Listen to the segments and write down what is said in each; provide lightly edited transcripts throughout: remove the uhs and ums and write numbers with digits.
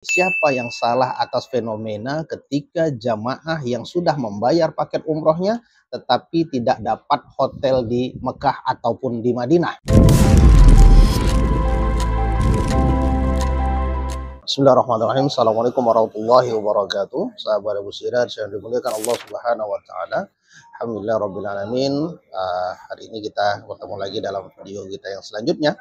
Siapa yang salah atas fenomena ketika jamaah yang sudah membayar paket umrohnya tetapi tidak dapat hotel di Mekah ataupun di Madinah? Bismillahirrahmanirrahim. Assalamualaikum warahmatullahi wabarakatuh. Sahabat Abu Sirat yang dimuliakan Allah Subhanahu wa taala. Alhamdulillah rabbil alamin. Hari ini kita bertemu lagi dalam video kita yang selanjutnya.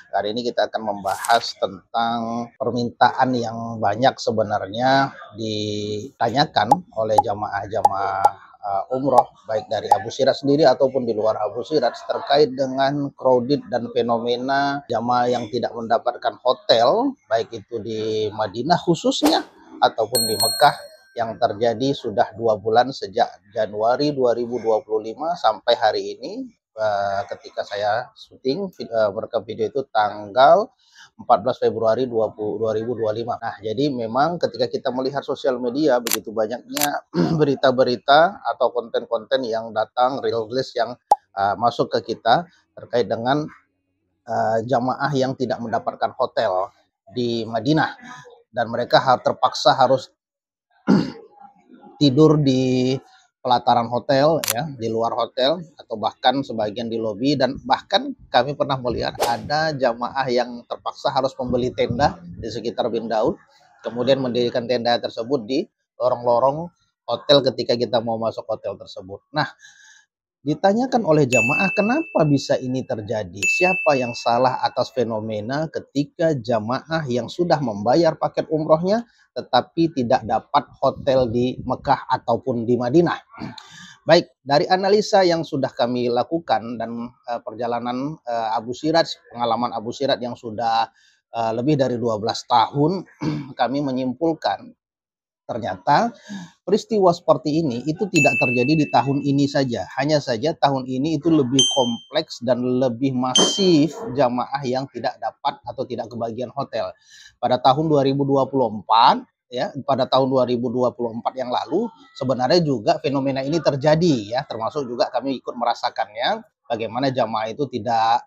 Hari ini kita akan membahas tentang permintaan yang banyak sebenarnya ditanyakan oleh jamaah-jamaah umroh baik dari Abu Sirat sendiri ataupun di luar Abu Sirat terkait dengan crowded dan fenomena jamaah yang tidak mendapatkan hotel baik itu di Madinah khususnya ataupun di Mekah yang terjadi sudah 2 bulan sejak Januari 2025 sampai hari ini. Ketika saya syuting merekam video itu tanggal 14 Februari 2025. Nah, jadi memang ketika kita melihat sosial media begitu banyaknya berita-berita atau konten-konten yang datang rilis yang masuk ke kita terkait dengan jamaah yang tidak mendapatkan hotel di Madinah dan mereka terpaksa harus tidur di pelataran hotel ya, di luar hotel atau bahkan sebagian di lobi, dan bahkan kami pernah melihat ada jamaah yang terpaksa harus membeli tenda di sekitar Bin Daud, kemudian mendirikan tenda tersebut di lorong-lorong hotel ketika kita mau masuk hotel tersebut. Nah, ditanyakan oleh jamaah kenapa bisa ini terjadi? Siapa yang salah atas fenomena ketika jamaah yang sudah membayar paket umrohnya tetapi tidak dapat hotel di Mekah ataupun di Madinah? Baik, dari analisa yang sudah kami lakukan dan perjalanan Abu Sirat, pengalaman Abu Sirat yang sudah lebih dari 12 tahun, kami menyimpulkan ternyata peristiwa seperti ini itu tidak terjadi di tahun ini saja. Hanya saja tahun ini itu lebih kompleks dan lebih masif jamaah yang tidak dapat atau tidak kebagian hotel. Pada tahun 2024 ya, pada tahun 2024 yang lalu sebenarnya juga fenomena ini terjadi ya, termasuk juga kami ikut merasakannya bagaimana jamaah itu tidak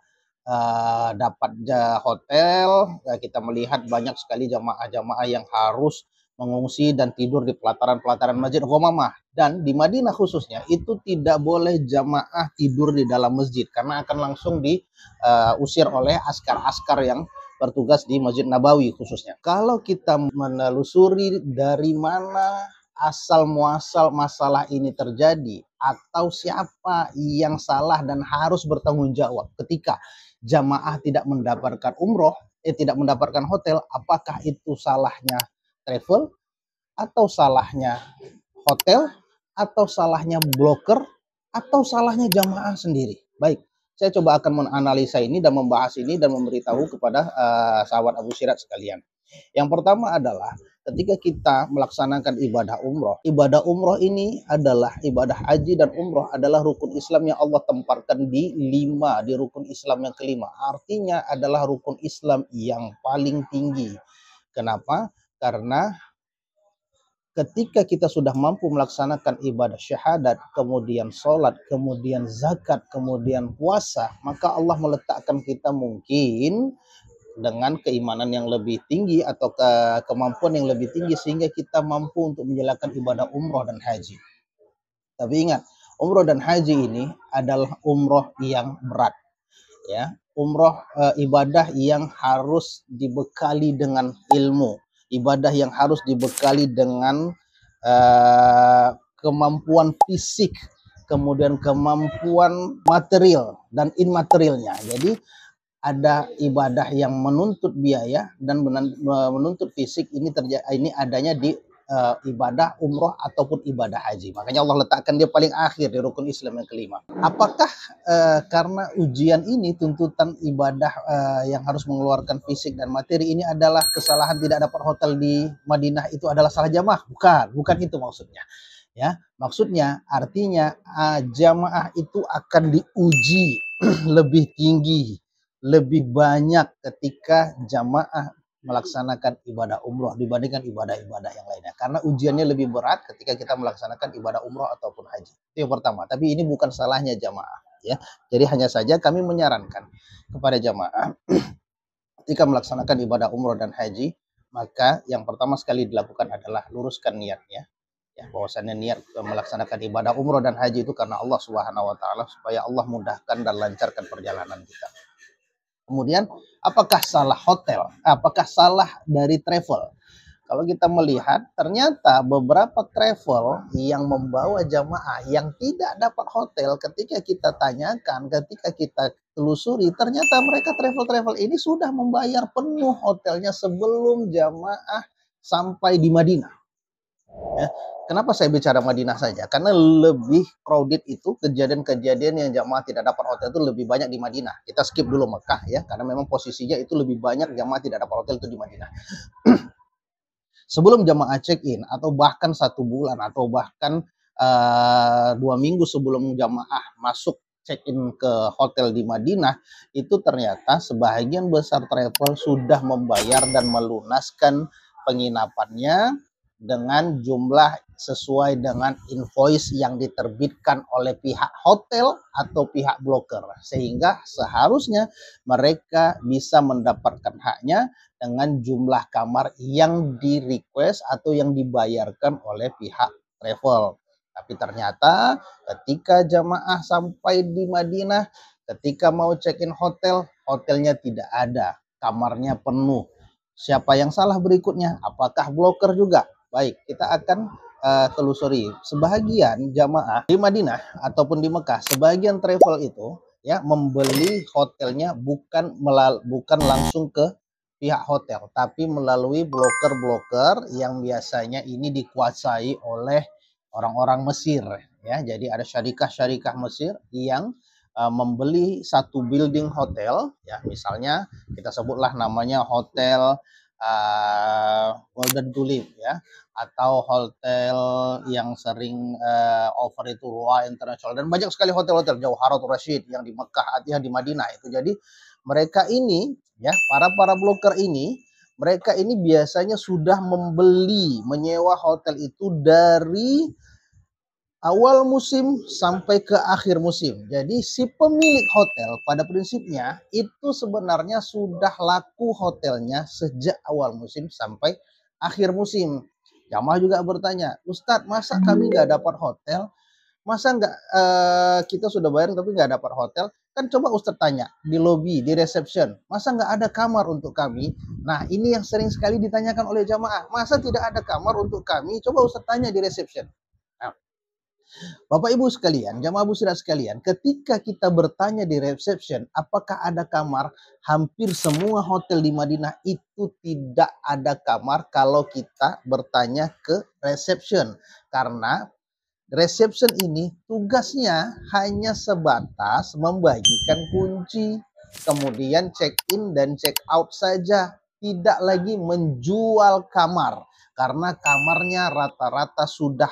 dapat hotel. Kita melihat banyak sekali jamaah-jamaah yang harus mengungsi dan tidur di pelataran-pelataran Masjid Ghamamah, dan di Madinah khususnya itu tidak boleh jamaah tidur di dalam masjid karena akan langsung diusir oleh askar-askar yang bertugas di Masjid Nabawi khususnya. Kalau kita menelusuri dari mana asal muasal masalah ini terjadi atau siapa yang salah dan harus bertanggung jawab ketika jamaah tidak mendapatkan umroh, tidak mendapatkan hotel, apakah itu salahnya travel, atau salahnya hotel, atau salahnya broker, atau salahnya jamaah sendiri? Baik, saya coba akan menganalisa ini dan membahas ini dan memberitahu kepada sahabat Abu Sirat sekalian. Yang pertama adalah ketika kita melaksanakan ibadah umroh ini adalah ibadah haji, dan umroh adalah rukun Islam yang Allah tempatkan di rukun Islam yang kelima. Artinya adalah rukun Islam yang paling tinggi. Kenapa? Karena ketika kita sudah mampu melaksanakan ibadah syahadat, kemudian sholat, kemudian zakat, kemudian puasa, maka Allah meletakkan kita mungkin dengan keimanan yang lebih tinggi atau kemampuan yang lebih tinggi sehingga kita mampu untuk menjalankan ibadah umroh dan haji. Tapi ingat, umroh dan haji ini adalah umroh yang berat. Ya, umroh ibadah yang harus dibekali dengan ilmu, ibadah yang harus dibekali dengan kemampuan fisik, kemudian kemampuan material dan immaterialnya. Jadi ada ibadah yang menuntut biaya dan menuntut fisik, ini adanya di ibadah umroh ataupun ibadah haji. Makanya Allah letakkan dia paling akhir di rukun Islam yang kelima. Apakah karena ujian ini, tuntutan ibadah yang harus mengeluarkan fisik dan materi ini adalah kesalahan tidak dapat hotel di Madinah itu adalah salah jamaah? Bukan itu maksudnya. Ya, maksudnya artinya jamaah itu akan diuji lebih tinggi, lebih banyak ketika jamaah melaksanakan ibadah umroh dibandingkan ibadah-ibadah yang lainnya, karena ujiannya lebih berat ketika kita melaksanakan ibadah umroh ataupun haji. Itu yang pertama. Tapi ini bukan salahnya jamaah ya. Jadi hanya saja kami menyarankan kepada jamaah ketika melaksanakan ibadah umroh dan haji, maka yang pertama sekali dilakukan adalah luruskan niatnya. Ya, bahwasannya niat melaksanakan ibadah umroh dan haji itu karena Allah Subhanahu wa taala, supaya Allah mudahkan dan lancarkan perjalanan kita. Kemudian, apakah salah hotel? Apakah salah dari travel? Kalau kita melihat, ternyata beberapa travel yang membawa jamaah yang tidak dapat hotel, ketika kita tanyakan, ketika kita telusuri, ternyata mereka travel-travel ini sudah membayar penuh hotelnya sebelum jamaah sampai di Madinah. Ya. Kenapa saya bicara Madinah saja? Karena lebih crowded itu kejadian-kejadian yang jamaah tidak dapat hotel itu lebih banyak di Madinah. Kita skip dulu Mekah ya, karena memang posisinya itu lebih banyak jamaah tidak dapat hotel itu di Madinah. Sebelum jamaah check-in atau bahkan 1 bulan atau bahkan 2 minggu sebelum jamaah masuk check-in ke hotel di Madinah, itu ternyata sebagian besar travel sudah membayar dan melunaskan penginapannya dengan jumlah sesuai dengan invoice yang diterbitkan oleh pihak hotel atau pihak broker, sehingga seharusnya mereka bisa mendapatkan haknya dengan jumlah kamar yang di request atau yang dibayarkan oleh pihak travel. Tapi ternyata ketika jamaah sampai di Madinah, ketika mau check-in hotel, hotelnya tidak ada, kamarnya penuh. Siapa yang salah berikutnya? Apakah broker juga? Baik, kita akan telusuri. Sebagian jamaah di Madinah ataupun di Mekah, sebagian travel itu ya membeli hotelnya bukan langsung ke pihak hotel, tapi melalui broker-broker yang biasanya ini dikuasai oleh orang-orang Mesir ya. Jadi ada syarikah-syarikah Mesir yang membeli satu building hotel ya, misalnya kita sebutlah namanya hotel Golden Tulip ya, atau hotel yang sering over itu Ruah International, dan banyak sekali hotel-hotel Jauharatul Rasyid yang di Mekah, ya di Madinah itu. Jadi mereka ini ya, para broker ini, mereka ini biasanya sudah menyewa hotel itu dari awal musim sampai ke akhir musim. Jadi si pemilik hotel pada prinsipnya itu sebenarnya sudah laku hotelnya sejak awal musim sampai akhir musim. Jamaah juga bertanya, Ustadz, masa kami nggak dapat hotel? Masa nggak kita sudah bayar tapi nggak dapat hotel? Kan coba Ustadz tanya di lobby, di reception, masa nggak ada kamar untuk kami? Nah, ini yang sering sekali ditanyakan oleh jamaah, masa tidak ada kamar untuk kami? Coba Ustadz tanya di reception. Nah, Bapak Ibu sekalian, jamaah busira sekalian, ketika kita bertanya di reception apakah ada kamar, hampir semua hotel di Madinah itu tidak ada kamar kalau kita bertanya ke reception. Karena reception ini tugasnya hanya sebatas membagikan kunci, kemudian check in dan check out saja, tidak lagi menjual kamar karena kamarnya rata-rata sudah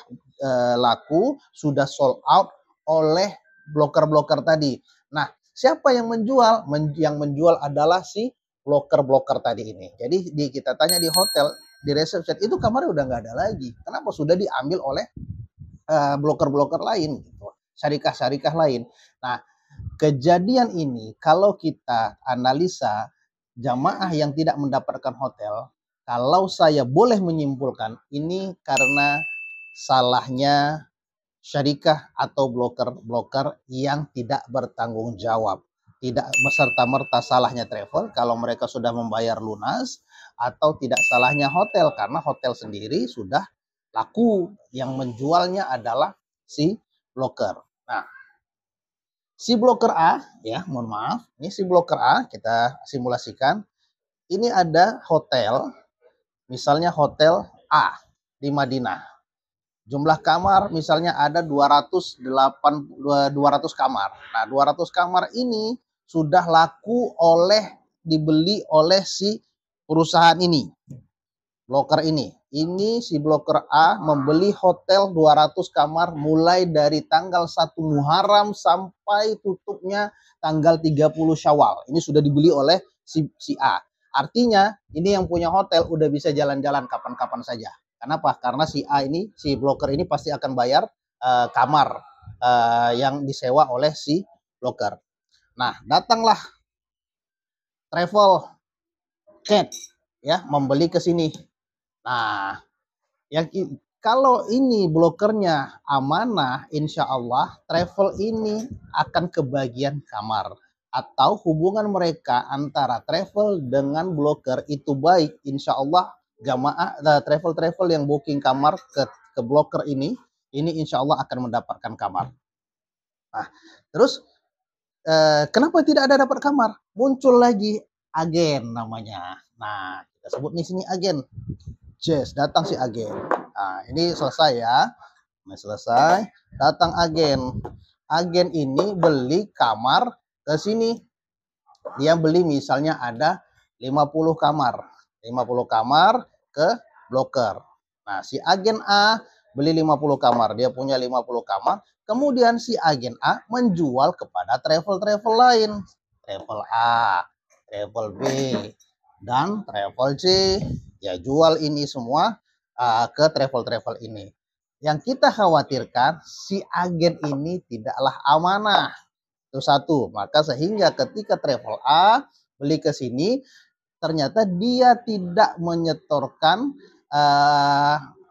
laku, sudah sold out oleh broker-broker tadi. Nah, siapa yang menjual? Yang menjual adalah si broker-broker tadi ini. Jadi kita tanya di hotel, di reception, itu kamarnya udah nggak ada lagi. Kenapa? Sudah diambil oleh broker-broker lain, gitu, syarikah-syarikah lain. Nah, kejadian ini kalau kita analisa jamaah yang tidak mendapatkan hotel, kalau saya boleh menyimpulkan ini karena salahnya syarikah atau broker-broker yang tidak bertanggung jawab. Tidak serta-merta salahnya travel kalau mereka sudah membayar lunas, atau tidak salahnya hotel karena hotel sendiri sudah laku, yang menjualnya adalah si broker. Nah, si broker A ya, mohon maaf, ini si broker A, kita simulasikan. Ini ada hotel, misalnya hotel A di Madinah. Jumlah kamar misalnya ada 200 kamar. Nah, 200 kamar ini sudah laku dibeli oleh si perusahaan ini, broker ini. Ini si broker A membeli hotel 200 kamar mulai dari tanggal 1 Muharram sampai tutupnya tanggal 30 Syawal. Ini sudah dibeli oleh si A. Artinya ini yang punya hotel udah bisa jalan-jalan kapan-kapan saja. Kenapa? Karena si A ini, si broker ini pasti akan bayar kamar yang disewa oleh si broker. Nah, datanglah travel cat ya membeli ke sini. Nah, kalau ini blokernya amanah, insya Allah travel ini akan kebagian kamar. Atau hubungan mereka antara travel dengan bloker itu baik, insya Allah jamaah travel-travel yang booking kamar ke bloker ini insya Allah akan mendapatkan kamar. Nah, terus kenapa tidak ada dapat kamar? Muncul lagi agen namanya. Nah, kita sebut di sini agen. Yes, datang si agen. Nah, ini selesai ya. Nah, selesai. Datang agen. Agen ini beli kamar ke sini. Dia beli misalnya ada 50 kamar. 50 kamar ke bloker. Nah, si agen A beli 50 kamar. Dia punya 50 kamar. Kemudian si agen A menjual kepada travel-travel lain. Travel A, travel B, dan travel C. Ya, jual ini semua ke travel-travel ini. Yang kita khawatirkan si agen ini tidaklah amanah. Itu satu. Maka sehingga ketika travel A beli ke sini, ternyata dia tidak menyetorkan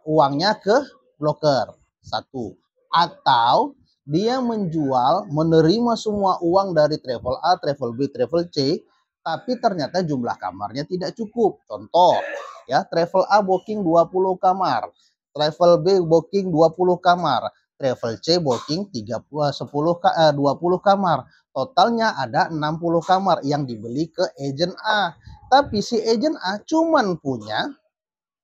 uangnya ke broker. Satu. Atau dia menjual, menerima semua uang dari travel A, travel B, travel C, tapi ternyata jumlah kamarnya tidak cukup. Contoh, ya, travel A booking 20 kamar, travel B booking 20 kamar, travel C booking 20 kamar. Totalnya ada 60 kamar yang dibeli ke agent A. Tapi si agent A cuman punya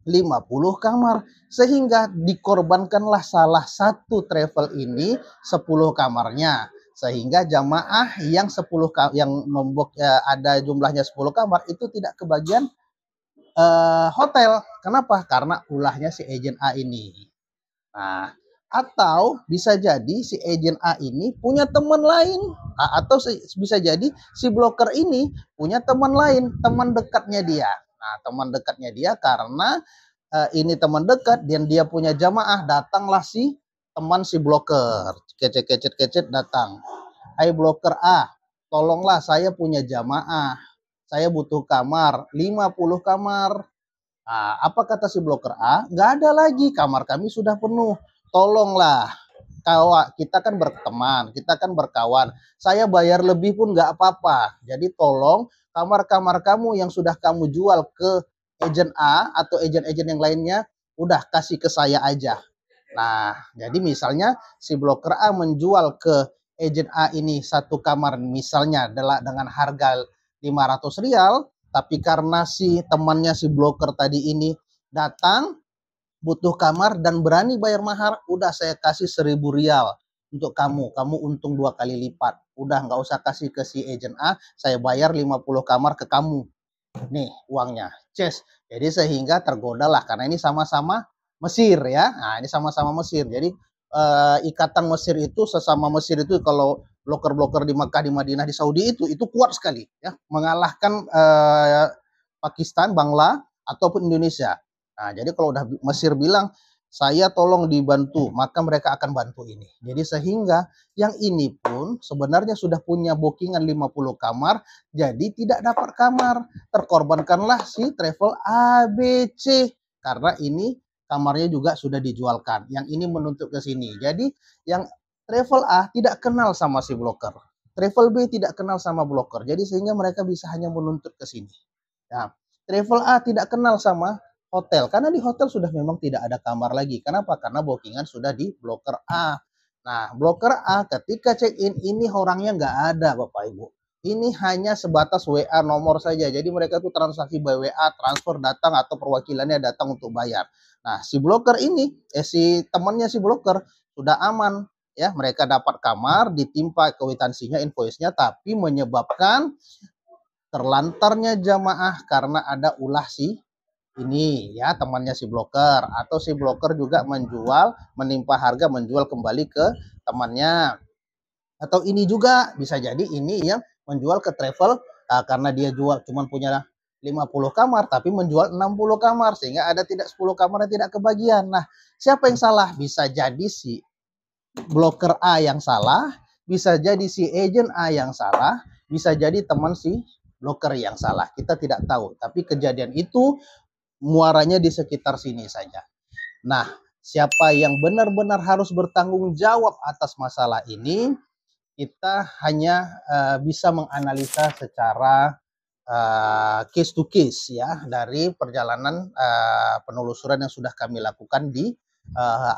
50 kamar, sehingga dikorbankanlah salah satu travel ini 10 kamarnya, sehingga jamaah yang 10 yang ada jumlahnya 10 kamar itu tidak kebagian hotel. Kenapa? Karena ulahnya si agent A ini. Nah, atau bisa jadi si agent A ini punya teman lain, atau bisa jadi si broker ini punya teman lain, teman dekatnya dia. Nah, teman dekatnya dia karena ini teman dekat dan dia punya jamaah, datanglah si teman si broker, kecet datang. Hai broker A, tolonglah saya punya jamaah, saya butuh kamar, 50 kamar. Nah, apa kata si broker A? Nggak ada lagi, kamar kami sudah penuh. Tolonglah, kita kan berteman, kita kan berkawan. Saya bayar lebih pun nggak apa-apa. Jadi tolong kamar-kamar kamu yang sudah kamu jual ke agent A atau agent-agent yang lainnya, udah kasih ke saya aja. Nah, jadi misalnya si broker A menjual ke agent A ini satu kamar misalnya dengan harga 500 rial, tapi karena si temannya si broker tadi ini datang butuh kamar dan berani bayar mahar, udah saya kasih 1.000 rial untuk kamu untung 2 kali lipat. Udah nggak usah kasih ke si agent A, saya bayar 50 kamar ke kamu. Nih uangnya, ces. Jadi sehingga tergoda lah, karena ini sama-sama Mesir ya. Nah, ini sama-sama Mesir. Jadi ikatan Mesir itu, sesama Mesir itu, kalau bloker-bloker di Makkah, di Madinah, di Saudi itu kuat sekali ya, mengalahkan Pakistan, Bangla ataupun Indonesia. Nah, jadi kalau udah Mesir bilang saya tolong dibantu, maka mereka akan bantu ini. Jadi sehingga yang ini pun sebenarnya sudah punya bookingan 50 kamar, jadi tidak dapat kamar. Terkorbankanlah si travel ABC karena ini kamarnya juga sudah dijualkan. Yang ini menuntut ke sini. Jadi yang travel A tidak kenal sama si broker. Travel B tidak kenal sama broker. Jadi sehingga mereka bisa hanya menuntut ke sini. Nah, travel A tidak kenal sama hotel, karena di hotel sudah memang tidak ada kamar lagi. Kenapa? Karena bookingan sudah di broker A. Nah, broker A ketika check in ini orangnya nggak ada, Bapak Ibu. Ini hanya sebatas WA nomor saja. Jadi mereka tuh transaksi by WA, transfer datang atau perwakilannya datang untuk bayar. Nah, si broker ini, si temannya si broker sudah aman. Ya, mereka dapat kamar, ditimpa kwitansinya, invoice-nya, tapi menyebabkan terlantarnya jamaah karena ada ulah si ini ya, temannya si broker, atau si broker juga menimpa harga, menjual kembali ke temannya. Atau ini juga bisa jadi ini yang menjual ke travel karena dia jual cuman punya 50 kamar tapi menjual 60 kamar, sehingga ada tidak 10 kamar yang tidak kebagian. Nah, siapa yang salah? Bisa jadi si broker A yang salah, bisa jadi si agent A yang salah, bisa jadi teman si bloker yang salah. Kita tidak tahu, tapi kejadian itu muaranya di sekitar sini saja. Nah, siapa yang benar-benar harus bertanggung jawab atas masalah ini, kita hanya bisa menganalisa secara case to case ya, dari perjalanan penelusuran yang sudah kami lakukan di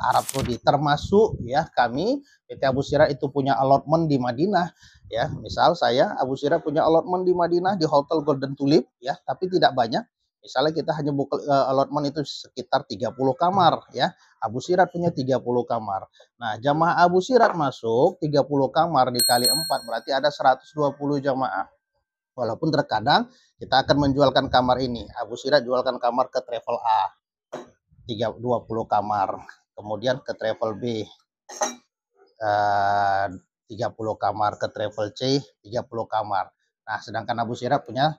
Arab Saudi, termasuk ya kami PT Abu Sirah itu punya allotment di Madinah ya. Misal saya Abu Sirah punya allotment di Madinah di Hotel Golden Tulip ya, tapi tidak banyak. Misalnya kita hanya buka allotment itu sekitar 30 kamar ya. Abu Sirat punya 30 kamar. Nah, jamaah Abu Sirat masuk 30 kamar dikali 4 berarti ada 120 jamaah. Walaupun terkadang kita akan menjualkan kamar ini. Abu Sirat jualkan kamar ke travel A 20 kamar. Kemudian ke travel B 30 kamar, ke travel C 30 kamar. Nah, sedangkan Abu Sirat punya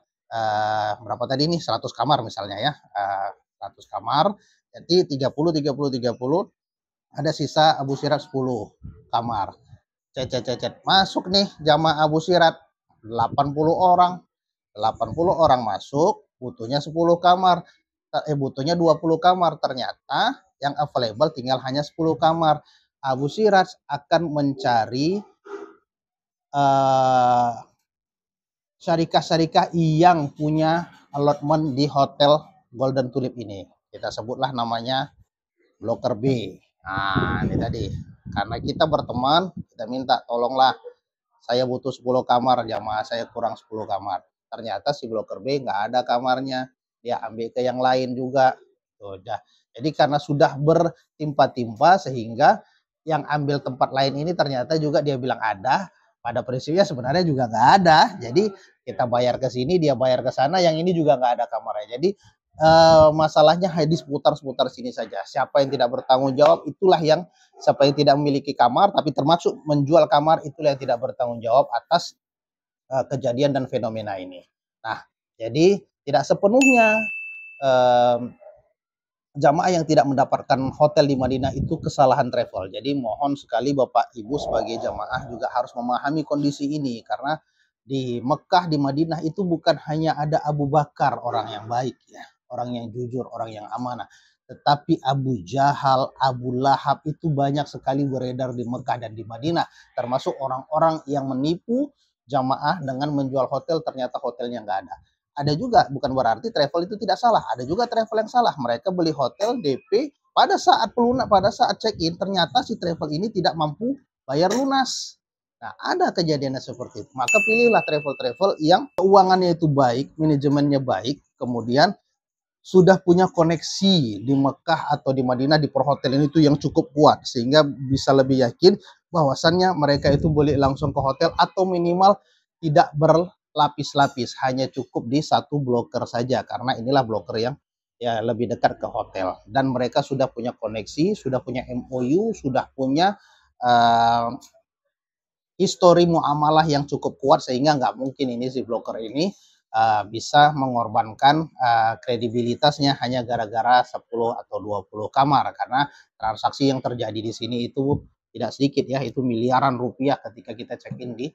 berapa tadi nih, 100 kamar misalnya ya, 100 kamar, jadi 30 ada sisa Abu Sirat 10 kamar. Cecet masuk nih jamaah Abu Sirat 80 orang masuk, butuhnya 10 kamar, butuhnya 20 kamar, ternyata yang available tinggal hanya 10 kamar. Abu Sirat akan mencari syarikah-syarikah yang punya allotment di Hotel Golden Tulip ini. Kita sebutlah namanya bloker B. Nah, ini tadi. Karena kita berteman, kita minta tolonglah, saya butuh 10 kamar, jamaah saya kurang 10 kamar. Ternyata si bloker B nggak ada kamarnya. Dia ambil ke yang lain juga. Tuh, dah. Jadi karena sudah bertimpa-timpa sehingga yang ambil tempat lain ini ternyata juga dia bilang ada. Pada prinsipnya sebenarnya juga nggak ada. Jadi kita bayar ke sini, dia bayar ke sana, yang ini juga nggak ada kamarnya. Jadi masalahnya hanya seputar sini saja. Siapa yang tidak bertanggung jawab itulah yang, siapa yang tidak memiliki kamar tapi termasuk menjual kamar, itulah yang tidak bertanggung jawab atas kejadian dan fenomena ini. Nah, jadi tidak sepenuhnya jamaah yang tidak mendapatkan hotel di Madinah itu kesalahan travel. Jadi mohon sekali Bapak Ibu sebagai jamaah juga harus memahami kondisi ini, karena di Mekah, di Madinah itu bukan hanya ada Abu Bakar orang yang baik ya, orang yang jujur, orang yang amanah, tetapi Abu Jahal, Abu Lahab itu banyak sekali beredar di Mekah dan di Madinah, termasuk orang-orang yang menipu jamaah dengan menjual hotel, ternyata hotelnya nggak ada. Ada juga, bukan berarti travel itu tidak salah. Ada juga travel yang salah. Mereka beli hotel DP, pada saat pelunas, pada saat check-in, ternyata si travel ini tidak mampu bayar lunas. Nah, ada kejadiannya seperti itu. Maka pilihlah travel-travel yang keuangannya itu baik, manajemennya baik, kemudian sudah punya koneksi di Mekah atau di Madinah di perhotelan itu yang cukup kuat, sehingga bisa lebih yakin bahwasannya mereka itu boleh langsung ke hotel atau minimal tidak berlapis-lapis, hanya cukup di satu bloker saja, karena inilah bloker yang ya lebih dekat ke hotel, dan mereka sudah punya koneksi, sudah punya MOU, sudah punya histori muamalah yang cukup kuat, sehingga nggak mungkin ini si bloker ini bisa mengorbankan kredibilitasnya hanya gara-gara 10 atau 20 kamar, karena transaksi yang terjadi di sini itu tidak sedikit ya, itu miliaran rupiah ketika kita check-in di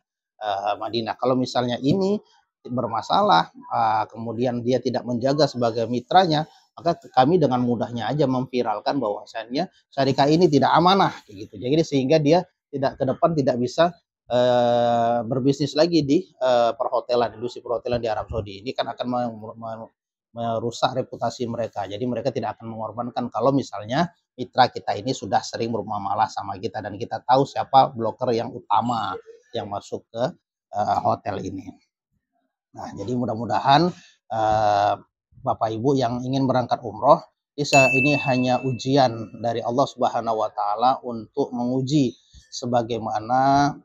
Madinah. Kalau misalnya ini bermasalah, kemudian dia tidak menjaga sebagai mitranya, maka kami dengan mudahnya aja memviralkan bahwasannya syarikat ini tidak amanah gitu. Jadi sehingga dia tidak ke depan tidak bisa berbisnis lagi di perhotelan, industri perhotelan di Arab Saudi. Ini kan akan merusak reputasi mereka. Jadi mereka tidak akan mengorbankan kalau misalnya mitra kita ini sudah sering bermuamalah sama kita dan kita tahu siapa bloker yang utama yang masuk ke hotel ini. Nah, jadi mudah-mudahan Bapak Ibu yang ingin berangkat umroh, ini hanya ujian dari Allah Subhanahu wa taala untuk menguji sebagaimana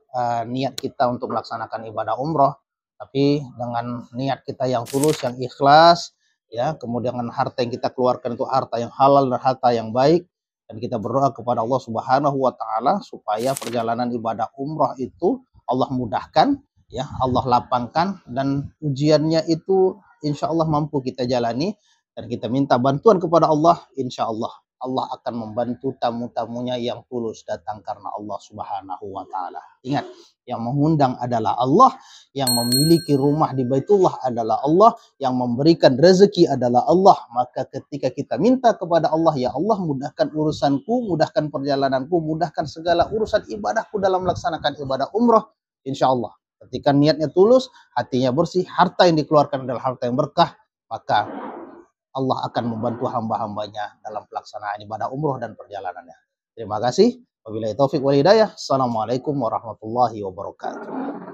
niat kita untuk melaksanakan ibadah umroh, tapi dengan niat kita yang tulus, yang ikhlas, ya, kemudian dengan harta yang kita keluarkan itu harta yang halal dan harta yang baik, dan kita berdoa kepada Allah Subhanahu wa taala supaya perjalanan ibadah umroh itu Allah mudahkan, ya, Allah lapangkan, dan ujiannya itu insya Allah mampu kita jalani, dan kita minta bantuan kepada Allah, insya Allah Allah akan membantu tamu-tamunya yang tulus datang karena Allah Subhanahu wa taala. Ingat, yang mengundang adalah Allah, yang memiliki rumah di Baitullah adalah Allah, yang memberikan rezeki adalah Allah. Maka ketika kita minta kepada Allah, ya Allah mudahkan urusanku, mudahkan perjalananku, mudahkan segala urusan ibadahku dalam melaksanakan ibadah umrah, insya Allah. Ketika niatnya tulus, hatinya bersih, harta yang dikeluarkan adalah harta yang berkah, maka Allah akan membantu hamba-hambanya dalam pelaksanaan ibadah umroh dan perjalanannya. Terima kasih. Wabillahi taufik wal hidayah. Assalamualaikum warahmatullahi wabarakatuh.